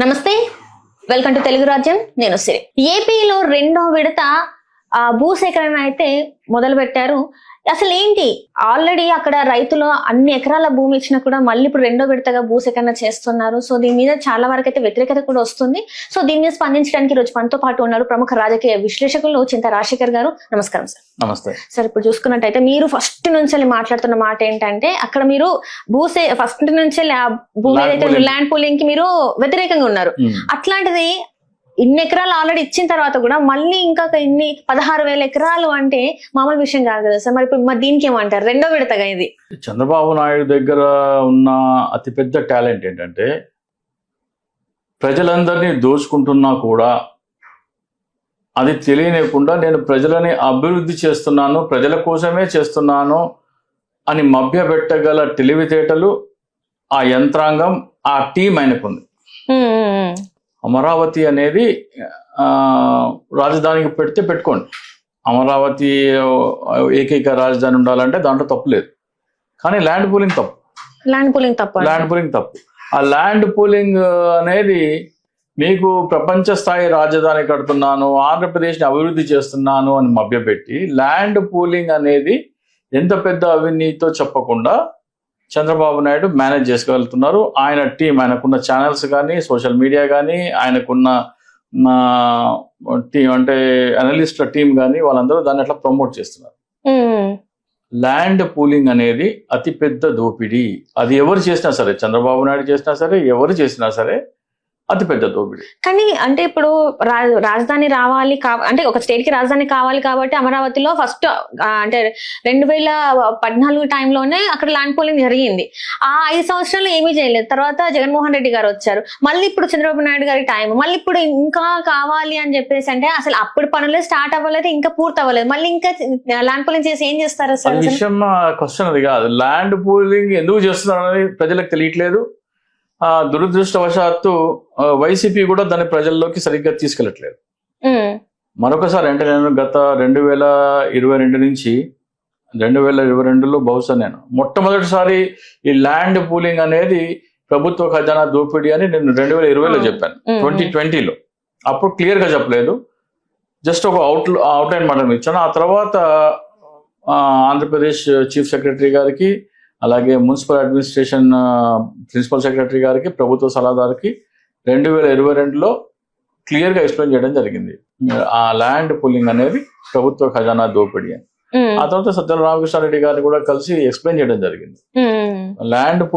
నమస్తే, welcome to Telugu రాజ్యం. నేను సిరి. ఏపీలో రెండో విడత భూసేకరణ అయితే మొదలు పెట్టారు. అసలు ఏంటి, ఆల్రెడీ అక్కడ రైతులు అన్ని ఎకరాల భూమి ఇచ్చినా కూడా మళ్ళీ ఇప్పుడు రెండో విడతగా భూసేకరణ చేస్తున్నారు. సో దీని మీద చాలా వరకు అయితే వ్యతిరేకత కూడా వస్తుంది. సో దీని మీద స్పందించడానికి రోజు మనతో పాటు ఉన్నారు ప్రముఖ రాజకీయ విశ్లేషకులు చింతా రాజశేఖర్ గారు. నమస్కారం సార్. నమస్తే సార్. ఇప్పుడు చూసుకున్నట్టయితే మీరు ఫస్ట్ నుంచి మాట్లాడుతున్న మాట ఏంటంటే అక్కడ మీరు ఫస్ట్ నుంచి భూమి ఏదైతే ల్యాండ్ పూలింగ్ కి మీరు వ్యతిరేకంగా ఉన్నారు. అట్లాంటిది ఇన్ని ఎకరాలు ఆల్రెడీ ఇచ్చిన తర్వాత కూడా మళ్ళీ ఇంకా ఇన్ని 16,000 ఎకరాలు అంటే మామూలు విషయం కాదు కదా సార్. మరి ఇప్పుడు దీనికి ఏమంటారు, రెండో విడతగా ఇది? చంద్రబాబు నాయుడు దగ్గర ఉన్న అతిపెద్ద టాలెంట్ ఏంటంటే ప్రజలందరినీ దోచుకుంటున్నా కూడా అది తెలియనివ్వకుండా నేను ప్రజలని అభివృద్ధి చేస్తున్నాను, ప్రజల కోసమే చేస్తున్నాను అని మభ్యపెట్టగల తెలివితేటలు ఆ యంత్రాంగం, ఆ టీం ఆయనకుంది. అమరావతి అనేది రాజధానికి పెట్టుకోండి. అమరావతి ఏకైక రాజధాని ఉండాలంటే దాంట్లో తప్పు లేదు. కానీ ల్యాండ్ పూలింగ్ తప్పు. ఆ ల్యాండ్ పూలింగ్ అనేది మీకు ప్రపంచ స్థాయి రాజధాని కడుతున్నాను, ఆంధ్రప్రదేశ్ని అభివృద్ధి చేస్తున్నాను అని మభ్యపెట్టి ల్యాండ్ పూలింగ్ అనేది ఎంత పెద్ద అవినీతితో చెప్పకుండా చంద్రబాబు నాయుడు మేనేజ్ చేసుకోగలుగుతున్నారు. ఆయన టీం, ఆయనకున్న ఛానల్స్ కానీ, సోషల్ మీడియా కానీ, ఆయనకున్న టీం అంటే అనలిస్ట్ల టీం కానీ, వాళ్ళందరూ దాన్ని అట్లా ప్రమోట్ చేస్తున్నారు. ల్యాండ్ పూలింగ్ అనేది అతిపెద్ద దోపిడీ. అది ఎవరు చేసినా సరే, చంద్రబాబు నాయుడు చేసినా సరే, ఎవరు చేసినా సరే అతిపెద్ద దోపిడీ. కానీ అంటే ఇప్పుడు రాజధాని రావాలి అంటే ఒక స్టేట్ కి రాజధాని కావాలి కాబట్టి అమరావతిలో ఫస్ట్ అంటే 2014 టైంలోనే అక్కడ ల్యాండ్ పూలింగ్ జరిగింది. ఆ 5 సంవత్సరాలు ఏమీ చేయలేదు. తర్వాత జగన్మోహన్ రెడ్డి గారు వచ్చారు. మళ్ళీ ఇప్పుడు చంద్రబాబు నాయుడు గారి టైం, మళ్ళీ ఇప్పుడు ఇంకా కావాలి అని చెప్పేసి అంటే అసలు అప్పుడు పనులే స్టార్ట్ అవ్వలేదు, ఇంకా పూర్తి అవ్వలేదు. మళ్ళీ ఇంకా ల్యాండ్ పూలింగ్ చేసి ఏం చేస్తారు అసలు? విషయం క్వశ్చన్ అది కాదు. ల్యాండ్ పూలింగ్ ఎందుకు చేస్తున్నారు అనేది ప్రజలకు తెలియట్లేదు. దురదృష్టవశాత్తు వైసీపీ కూడా దాన్ని ప్రజల్లోకి సరిగ్గా తీసుకెళ్ళట్లేదు. మరొకసారి అంటే నేను గత 2022 నుంచి 2022లో బహుశా నేను మొట్టమొదటిసారి ఈ ల్యాండ్ పూలింగ్ అనేది ప్రభుత్వ ఖజానా దోపిడీ అని నేను 2020లో చెప్పాను. 2020లో అప్పుడు క్లియర్ గా చెప్పలేదు, జస్ట్ ఒక అవుట్లైన్ మాట ఇచ్చాను. ఆ తర్వాత ఆంధ్రప్రదేశ్ చీఫ్ సెక్రటరీ గారికి, అలాగే మున్సిపల్ అడ్మినిస్ట్రేషన్ ప్రిన్సిపల్ సెక్రటరీ గారికి, ప్రభుత్వ సలహాదారుకి 2022లో క్లియర్ గా ఎక్స్ప్లెయిన్ చేయడం జరిగింది. ఆ ల్యాండ్ పూలింగ్ అనేది ప్రభుత్వ ఖజానా దోపిడీ అని. ఆ తర్వాత సత్యనారాయణ రామకృష్ణారెడ్డి గారిని కూడా కలిసి ఎక్స్ప్లెయిన్ చేయడం జరిగింది. ల్యాండ్